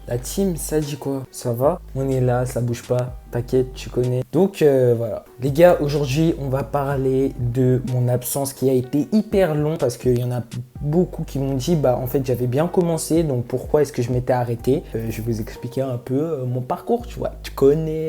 La team, ça dit quoi? Ça va? On est là, ça bouge pas. T'inquiète, tu connais. Donc voilà. Les gars, aujourd'hui, on va parler de mon absence qui a été hyper long parce qu'il y en a beaucoup qui m'ont dit, bah en fait, j'avais bien commencé, donc pourquoi est-ce que je m'étais arrêté? Je vais vous expliquer un peu mon parcours, tu vois. Tu connais.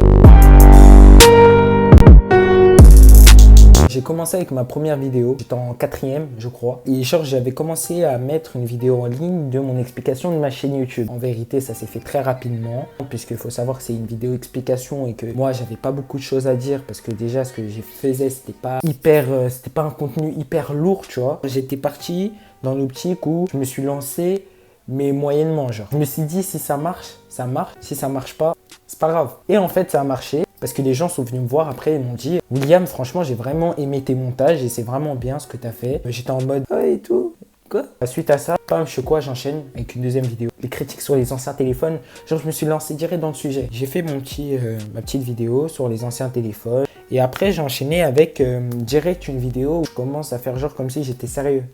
J'ai commencé avec ma première vidéo, j'étais en 4e je crois, et genre j'avais commencé à mettre une vidéo en ligne de mon explication de ma chaîne YouTube. En vérité ça s'est fait très rapidement, puisqu'il faut savoir que c'est une vidéo explication et que moi j'avais pas beaucoup de choses à dire parce que déjà ce que je faisais c'était pas un contenu hyper lourd, tu vois. J'étais parti dans l'optique où je me suis lancé mais moyennement, genre. Je me suis dit si ça marche, ça marche, si ça marche pas, c'est pas grave. Et en fait ça a marché. Parce que les gens sont venus me voir après et m'ont dit « William, franchement, j'ai vraiment aimé tes montages et c'est vraiment bien ce que tu as fait. » J'étais en mode « Ah et tout, quoi ?» Suite à ça, je sais quoi, j'enchaîne avec une deuxième vidéo. Les critiques sur les anciens téléphones, genre je me suis lancé direct dans le sujet. J'ai fait ma petite vidéo sur les anciens téléphones. Et après, j'ai enchaîné avec direct une vidéo où je commence à faire genre comme si j'étais sérieux.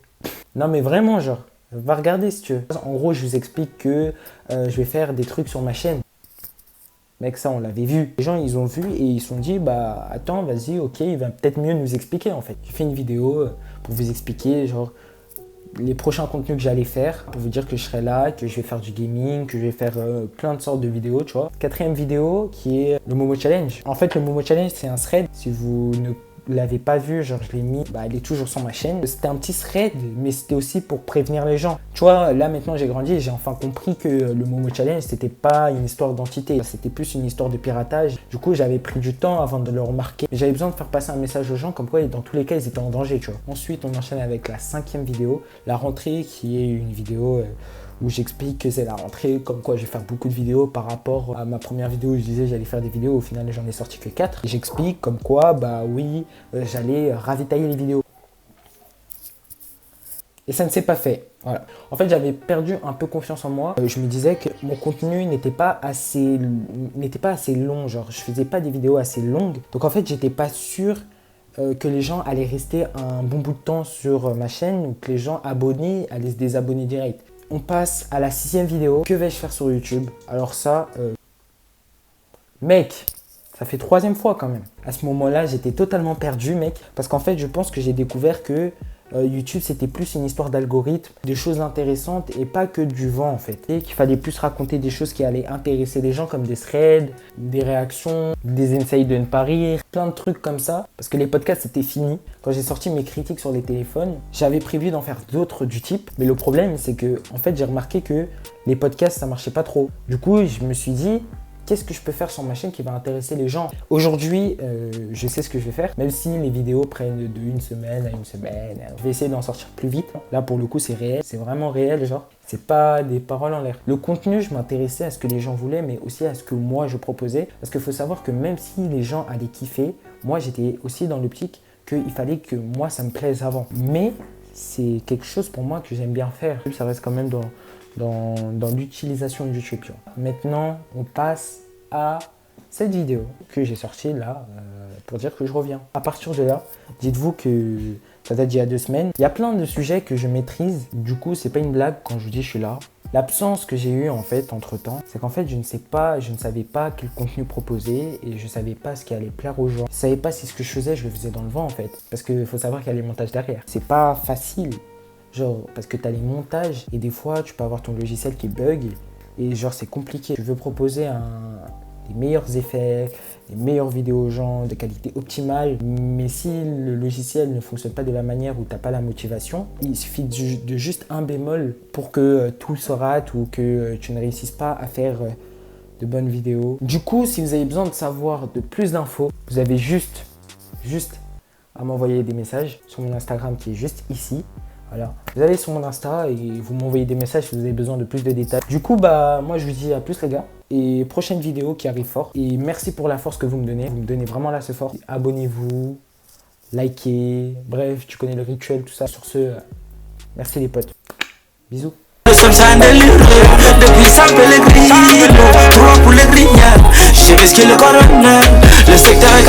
Non mais vraiment, genre, va regarder si tu veux. En gros, je vous explique que je vais faire des trucs sur ma chaîne. Mec, ça, on l'avait vu. Les gens, ils ont vu et ils se sont dit, bah, attends, vas-y, ok, il va peut-être mieux nous expliquer, en fait. J'ai fait une vidéo pour vous expliquer, genre, les prochains contenus que j'allais faire, pour vous dire que je serai là, que je vais faire du gaming, que je vais faire plein de sortes de vidéos, tu vois. Quatrième vidéo, qui est le Momo Challenge. En fait, le Momo Challenge, c'est un thread. Si vous ne l'avez pas vu, genre je l'ai mis, bah elle est toujours sur ma chaîne. C'était un petit thread, mais c'était aussi pour prévenir les gens. Tu vois, là maintenant j'ai grandi et j'ai enfin compris que le Momo Challenge, c'était pas une histoire d'entité, c'était plus une histoire de piratage. Du coup, j'avais pris du temps avant de le remarquer. J'avais besoin de faire passer un message aux gens comme quoi dans tous les cas, ils étaient en danger, tu vois. Ensuite, on enchaîne avec la 5e vidéo, la rentrée, qui est une vidéo où j'explique que c'est la rentrée, comme quoi je vais faire beaucoup de vidéos par rapport à ma première vidéo où je disais j'allais faire des vidéos, au final j'en ai sorti que 4. Et j'explique comme quoi, bah oui, j'allais ravitailler les vidéos. Et ça ne s'est pas fait. Voilà. En fait, j'avais perdu un peu confiance en moi. Je me disais que mon contenu n'était pas assez long, genre je faisais pas des vidéos assez longues. Donc en fait, j'étais pas sûr que les gens allaient rester un bon bout de temps sur ma chaîne ou que les gens abonnés allaient se désabonner direct. On passe à la 6e vidéo. Que vais-je faire sur YouTube? Alors ça, mec, ça fait 3e fois quand même. À ce moment-là, j'étais totalement perdu, mec. Parce qu'en fait, je pense que j'ai découvert que YouTube, c'était plus une histoire d'algorithme, des choses intéressantes et pas que du vent en fait. Et qu'il fallait plus raconter des choses qui allaient intéresser les gens comme des threads, des réactions, des insights de ne pas rire, plein de trucs comme ça. Parce que les podcasts, c'était fini. Quand j'ai sorti mes critiques sur les téléphones, j'avais prévu d'en faire d'autres du type. Mais le problème, c'est que en fait, j'ai remarqué que les podcasts, ça marchait pas trop. Du coup, je me suis dit, qu'est-ce que je peux faire sur ma chaîne qui va intéresser les gens? Aujourd'hui, je sais ce que je vais faire, même si les vidéos prennent de une semaine à une semaine. Je vais essayer d'en sortir plus vite. Là, pour le coup, c'est réel, c'est vraiment réel, genre. C'est pas des paroles en l'air. Le contenu, je m'intéressais à ce que les gens voulaient, mais aussi à ce que moi, je proposais. Parce qu'il faut savoir que même si les gens allaient kiffer, moi, j'étais aussi dans l'optique qu'il fallait que moi, ça me plaise avant. Mais c'est quelque chose pour moi que j'aime bien faire. Ça reste quand même dans l'utilisation de YouTube. Maintenant, on passe à cette vidéo que j'ai sortie là pour dire que je reviens. À partir de là, dites-vous que ça date d'il y a 2 semaines. Il y a plein de sujets que je maîtrise. Du coup, c'est pas une blague quand je vous dis je suis là. L'absence que j'ai eue en fait entre temps, c'est qu'en fait je ne savais pas quel contenu proposer et je savais pas ce qui allait plaire aux gens. Je savais pas si ce que je faisais, je le faisais dans le vent en fait. Parce qu'il faut savoir qu'il y a les montages derrière. C'est pas facile. Genre, parce que tu as les montages et des fois, tu peux avoir ton logiciel qui bug et genre, c'est compliqué. Tu veux proposer des meilleurs effets, des meilleures vidéos aux gens, de qualité optimale, mais si le logiciel ne fonctionne pas de la manière où tu n'as pas la motivation, il suffit de juste un bémol pour que tout se rate ou que tu ne réussisses pas à faire de bonnes vidéos. Du coup, si vous avez besoin de savoir de plus d'infos, vous avez juste à m'envoyer des messages sur mon Instagram qui est juste ici. Voilà. Vous allez sur mon Insta et vous m'envoyez des messages si vous avez besoin de plus de détails. Du coup, bah moi je vous dis à plus les gars. Et prochaine vidéo qui arrive fort. Et merci pour la force que vous me donnez. Vous me donnez vraiment là ce fort. Abonnez-vous, likez. Bref, tu connais le rituel, tout ça. Sur ce, merci les potes. Bisous. Depuis San Pellegrino, pour les grillades. J'ai risqué le colonel. Le secteur est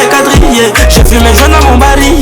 quadrillé. J'ai fumé jaune à mon baril.